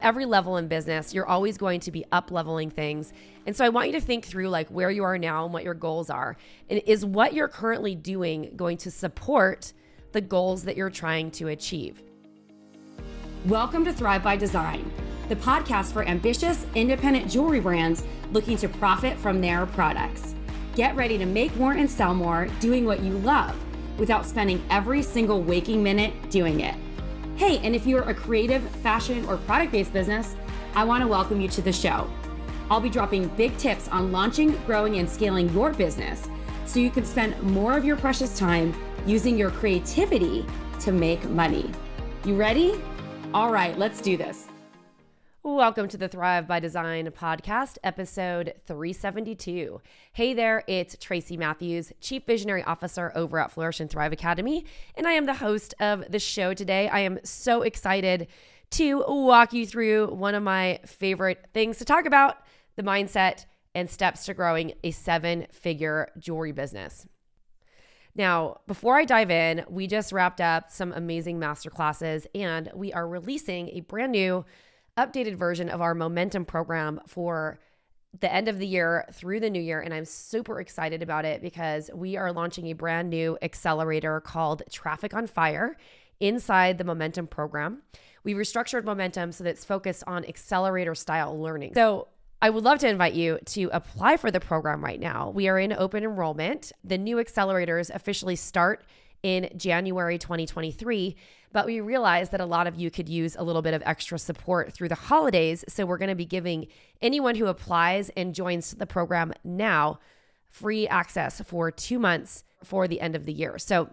Every level in business, you're always going to be up-leveling things. And so I want you to think through like where you are now and what your goals are. And is what you're currently doing going to support the goals that you're trying to achieve? Welcome to Thrive by Design, the podcast for ambitious, independent jewelry brands looking to profit from their products. Get ready to make more and sell more doing what you love without spending every single waking minute doing it. Hey, and if you're a creative, fashion, or product-based business, I want to welcome you to the show. I'll be dropping big tips on launching, growing, and scaling your business so you can spend more of your precious time using your creativity to make money. You ready? All right, let's do this. Welcome to the Thrive by Design podcast, episode 372. Hey there, it's Tracy Matthews, Chief Visionary Officer over at Flourish and Thrive Academy, and I am the host of the show today. I am so excited to walk you through one of my favorite things to talk about, the mindset and steps to growing a seven-figure jewelry business. Now, before I dive in, we just wrapped up some amazing masterclasses, and we are releasing a brand new updated version of our momentum program for the end of the year through the new year. And I'm super excited about it because we are launching a brand new accelerator called Traffic on Fire inside the momentum program. We restructured momentum so that it's focused on accelerator style learning. So I would love to invite you to apply for the program right now. We are in open enrollment. The new accelerators officially start in January 2023, but we realized that a lot of you could use a little bit of extra support through the holidays. So we're going to be giving anyone who applies and joins the program now free access for 2 months for the end of the year. So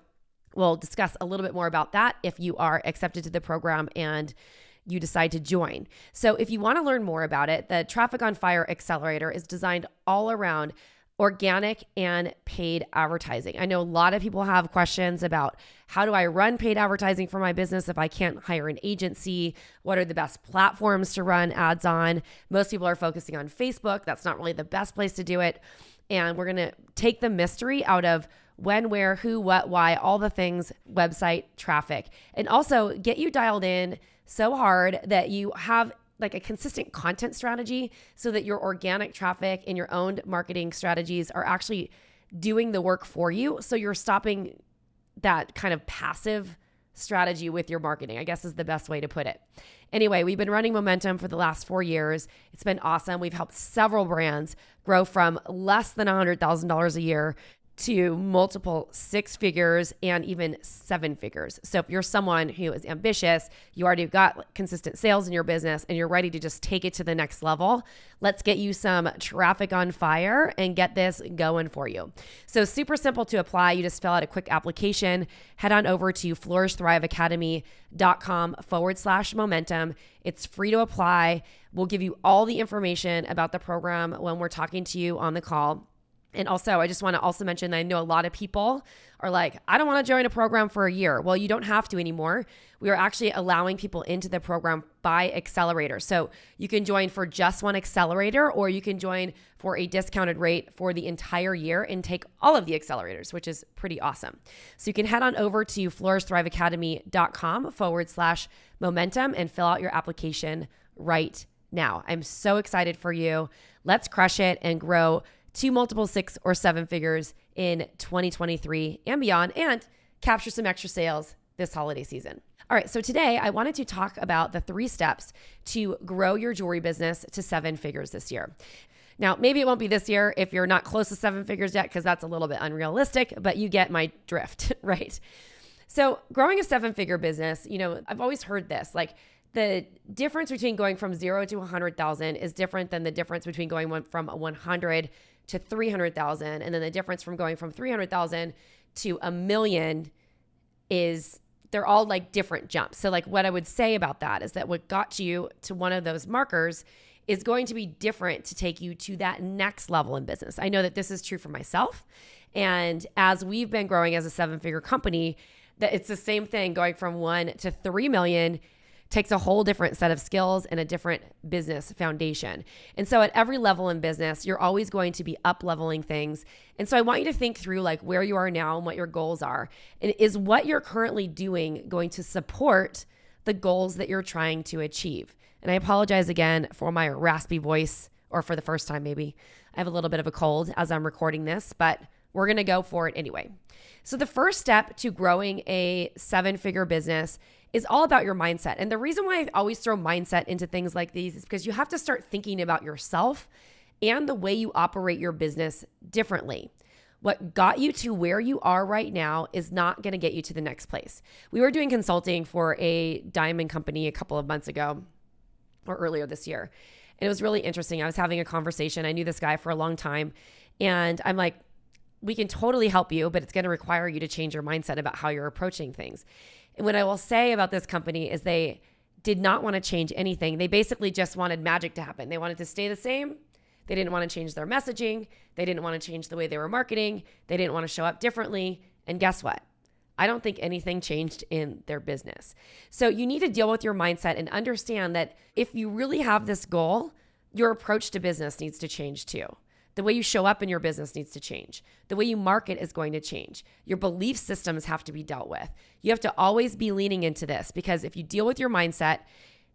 we'll discuss a little bit more about that if you are accepted to the program and you decide to join. So if you want to learn more about it, the Traffic on Fire Accelerator is designed all around organic and paid advertising. I know a lot of people have questions about how do I run paid advertising for my business if I can't hire an agency? What are the best platforms to run ads on? Most people are focusing on Facebook. That's not really the best place to do it. And we're going to take the mystery out of when, where, who, what, why, all the things, website traffic, and also get you dialed in so hard that you have like a consistent content strategy so that your organic traffic and your own marketing strategies are actually doing the work for you. So you're stopping that kind of passive strategy with your marketing, I guess is the best way to put it. Anyway, we've been running momentum for the last 4 years. It's been awesome. We've helped several brands grow from less than $100,000 a year to multiple 6 figures and even 7 figures. So if you're someone who is ambitious, you already got consistent sales in your business and you're ready to just take it to the next level, let's get you some traffic on fire and get this going for you. So super simple to apply. You just fill out a quick application, head on over to flourishthriveacademy.com/momentum. It's free to apply. We'll give you all the information about the program when we're talking to you on the call. And also, I just want to also mention that I know a lot of people are like, I don't want to join a program for a year. Well, you don't have to anymore. We are actually allowing people into the program by accelerator. So you can join for just one accelerator, or you can join for a discounted rate for the entire year and take all of the accelerators, which is pretty awesome. So you can head on over to flourishthriveacademy.com/momentum and fill out your application right now. I'm so excited for you. Let's crush it and grow to multiple 6 or 7 figures in 2023 and beyond, and capture some extra sales this holiday season. All right, so today I wanted to talk about the 3 steps to grow your jewelry business to 7 figures this year. Now, maybe it won't be this year if you're not close to 7 figures yet, because that's a little bit unrealistic, but you get my drift, right? So growing a 7-figure business, I've always heard this, like the difference between going from 0 to 100,000 is different than the difference between going from 100 to 300,000. And then the difference from going from 300,000 to $1 million is they're all like different jumps. So like what I would say about that is that what got you to one of those markers is going to be different to take you to that next level in business. I know that this is true for myself. And as we've been growing as a 7-figure company, that it's the same thing going from 1 to 3 million takes a whole different set of skills and a different business foundation. And so at every level in business, you're always going to be up-leveling things. And so I want you to think through like where you are now and what your goals are. And is what you're currently doing going to support the goals that you're trying to achieve? And I apologize again for my raspy voice, or for the first time maybe. I have a little bit of a cold as I'm recording this, but we're going to go for it anyway. So the first step to growing a 7-figure business is all about your mindset. And the reason why I always throw mindset into things like these is because you have to start thinking about yourself and the way you operate your business differently. What got you to where you are right now is not going to get you to the next place. We were doing consulting for a diamond company a couple of months ago, or earlier this year. And it was really interesting. I was having a conversation. I knew this guy for a long time. And I'm like, we can totally help you, but it's going to require you to change your mindset about how you're approaching things. And what I will say about this company is they did not want to change anything. They basically just wanted magic to happen. They wanted to stay the same. They didn't want to change their messaging. They didn't want to change the way they were marketing. They didn't want to show up differently. And guess what? I don't think anything changed in their business. So you need to deal with your mindset and understand that if you really have this goal, your approach to business needs to change too. The way you show up in your business needs to change. The way you market is going to change. Your belief systems have to be dealt with. You have to always be leaning into this, because if you deal with your mindset,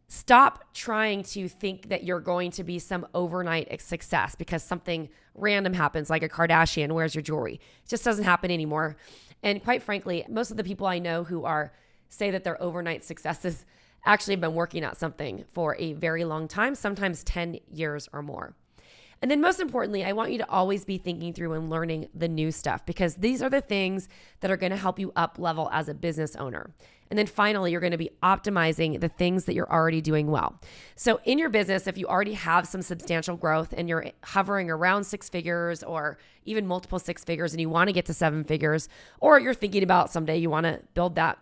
stop trying to think that you're going to be some overnight success because something random happens, like a Kardashian wears your jewelry. It just doesn't happen anymore. And quite frankly, most of the people I know who say that they're overnight successes actually have been working at something for a very long time, sometimes 10 years or more. And then most importantly, I want you to always be thinking through and learning the new stuff, because these are the things that are going to help you up level as a business owner. And then finally, you're going to be optimizing the things that you're already doing well. So in your business, if you already have some substantial growth and you're hovering around 6 figures or even multiple 6 figures and you want to get to 7 figures, or you're thinking about someday you want to build that,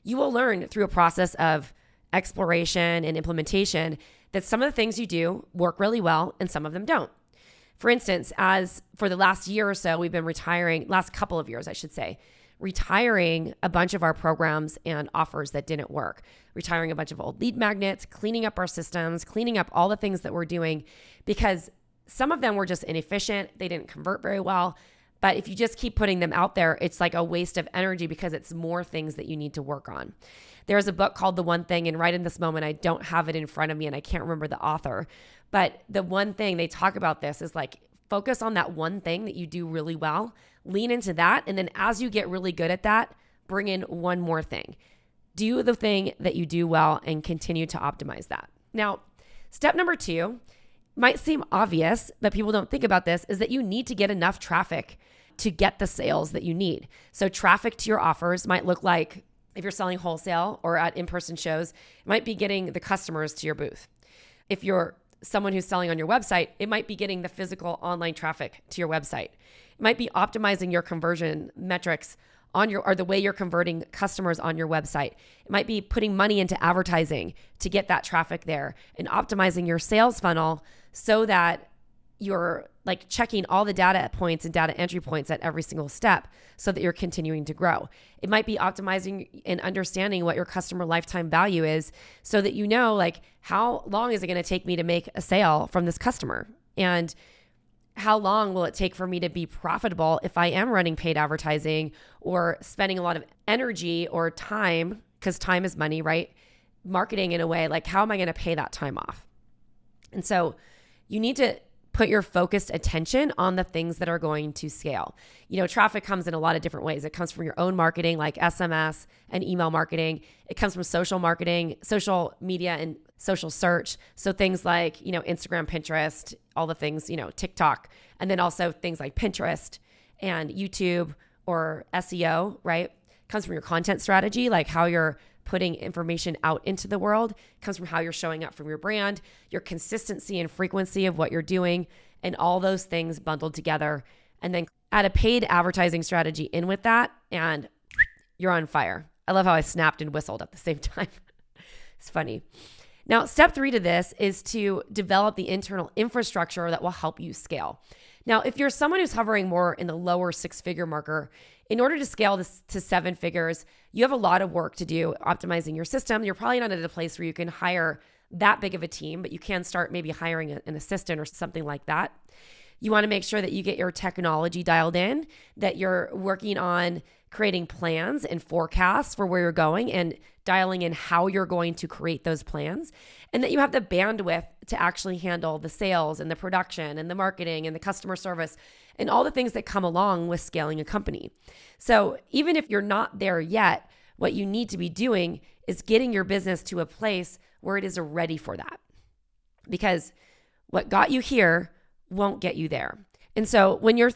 you will learn through a process of exploration and implementation that some of the things you do work really well and some of them don't. For instance, as for the last year or so, we've been last couple of years, I should say, retiring a bunch of our programs and offers that didn't work, retiring a bunch of old lead magnets, cleaning up our systems, cleaning up all the things that we're doing, because some of them were just inefficient. They didn't convert very well. But if you just keep putting them out there, it's like a waste of energy because it's more things that you need to work on. There's a book called The One Thing, and right in this moment, I don't have it in front of me and I can't remember the author. But the one thing they talk about this is like, focus on that one thing that you do really well, lean into that. And then as you get really good at that, bring in one more thing. Do the thing that you do well and continue to optimize that. Now, step number 2 might seem obvious, but people don't think about this, is that you need to get enough traffic to get the sales that you need. So traffic to your offers might look like, if you're selling wholesale or at in-person shows, it might be getting the customers to your booth. If you're someone who's selling on your website, it might be getting the physical online traffic to your website. It might be optimizing your conversion metrics or the way you're converting customers on your website. It might be putting money into advertising to get that traffic there and optimizing your sales funnel so that you're like checking all the data points and data entry points at every single step so that you're continuing to grow. It might be optimizing and understanding what your customer lifetime value is so that you know, like, how long is it going to take me to make a sale from this customer? And how long will it take for me to be profitable if I am running paid advertising or spending a lot of energy or time, because time is money, right? Marketing in a way, like, how am I going to pay that time off? And so you need to put your focused attention on the things that are going to scale. You know, traffic comes in a lot of different ways. It comes from your own marketing, like SMS and email marketing. It comes from social marketing, social media, and social search. So things like, you know, Instagram, Pinterest, all the things, you know, TikTok, and then also things like Pinterest and YouTube or SEO, right? It comes from your content strategy, like how you're putting information out into the world. It comes from how you're showing up from your brand, your consistency and frequency of what you're doing, and all those things bundled together. And then add a paid advertising strategy in with that, and you're on fire. I love how I snapped and whistled at the same time. It's funny. Now, step 3 to this is to develop the internal infrastructure that will help you scale. Now, if you're someone who's hovering more in the lower 6-figure marker, in order to scale this to 7 figures, you have a lot of work to do optimizing your system. You're probably not at a place where you can hire that big of a team, but you can start maybe hiring an assistant or something like that. You want to make sure that you get your technology dialed in, that you're working on creating plans and forecasts for where you're going and dialing in how you're going to create those plans, and that you have the bandwidth to actually handle the sales and the production and the marketing and the customer service and all the things that come along with scaling a company. So even if you're not there yet, what you need to be doing is getting your business to a place where it is ready for that. Because what got you here won't get you there. And so when you're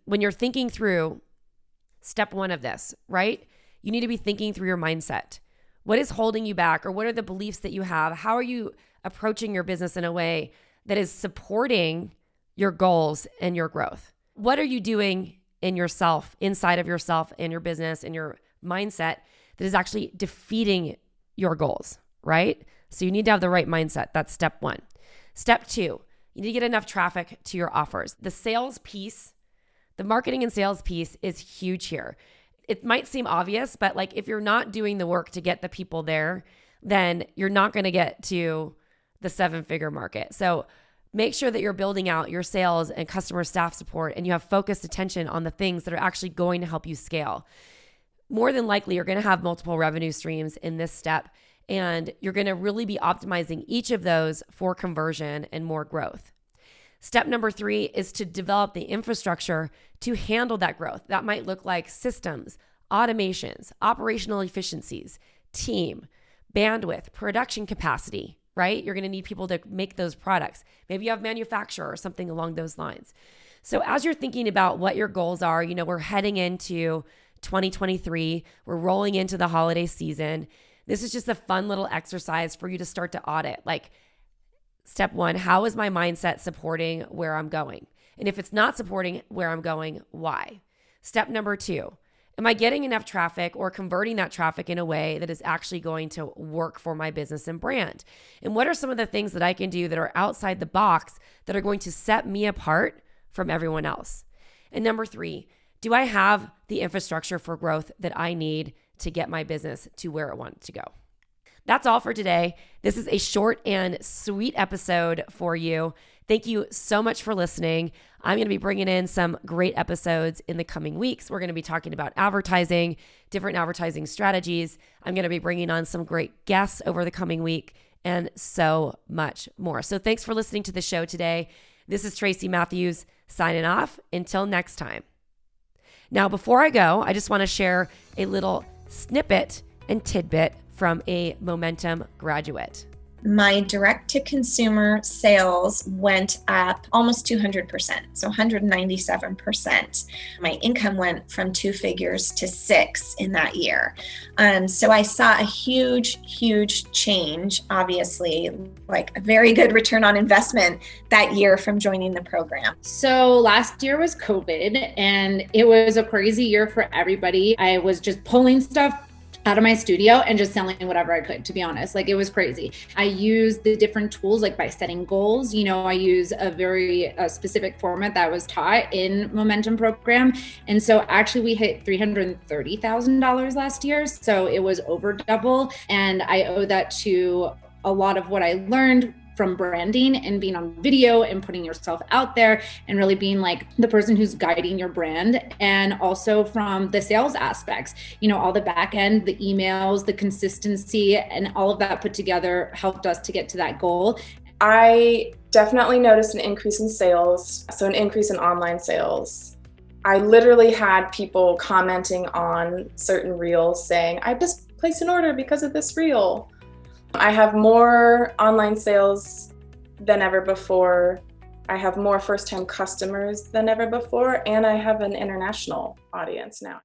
when you're thinking through step one of this, right? You need to be thinking through your mindset. What is holding you back, or what are the beliefs that you have? How are you approaching your business in a way that is supporting your goals and your growth? What are you doing in yourself, inside of yourself and your business and your mindset that is actually defeating your goals, right? So you need to have the right mindset. That's step one. Step two, you need to get enough traffic to your offers. The sales piece, the marketing and sales piece is huge here. It might seem obvious, but like if you're not doing the work to get the people there, then you're not going to get to the 7-figure market. So make sure that you're building out your sales and customer staff support, and you have focused attention on the things that are actually going to help you scale. More than likely, you're going to have multiple revenue streams in this step, and you're going to really be optimizing each of those for conversion and more growth. Step number 3 is to develop the infrastructure to handle that growth. That might look like systems, automations, operational efficiencies, team, bandwidth, production capacity, right? You're going to need people to make those products. Maybe you have manufacturer or something along those lines. So as you're thinking about what your goals are, we're heading into 2023, we're rolling into the holiday season. This is just a fun little exercise for you to start to audit. Like, step 1, how is my mindset supporting where I'm going? And if it's not supporting where I'm going, why? Step number 2, am I getting enough traffic or converting that traffic in a way that is actually going to work for my business and brand? And what are some of the things that I can do that are outside the box that are going to set me apart from everyone else? And number 3, do I have the infrastructure for growth that I need to get my business to where it wants to go? That's all for today. This is a short and sweet episode for you. Thank you so much for listening. I'm going to be bringing in some great episodes in the coming weeks. We're going to be talking about advertising, different advertising strategies. I'm going to be bringing on some great guests over the coming week, and so much more. So thanks for listening to the show today. This is Tracy Matthews signing off. Until next time. Now, before I go, I just want to share a little snippet and tidbit from a Momentum graduate. My direct-to-consumer sales went up almost 200%, so 197%. My income went from 2 figures to 6 in that year. So I saw a huge change, obviously, like a very good return on investment that year from joining the program. So last year was COVID, and it was a crazy year for everybody. I was just pulling stuff out of my studio and just selling whatever I could, to be honest. Like, it was crazy. I use the different tools, like by setting goals. I use a very specific format that was taught in Momentum program. And so actually we hit $330,000 last year. So it was over double. And I owe that to a lot of what I learned from branding and being on video and putting yourself out there and really being like the person who's guiding your brand. And also from the sales aspects, all the back end, the emails, the consistency, and all of that put together helped us to get to that goal. I definitely noticed an increase in sales, so an increase in online sales. I literally had people commenting on certain reels saying, I just placed an order because of this reel. I have more online sales than ever before. I have more first-time customers than ever before, and I have an international audience now.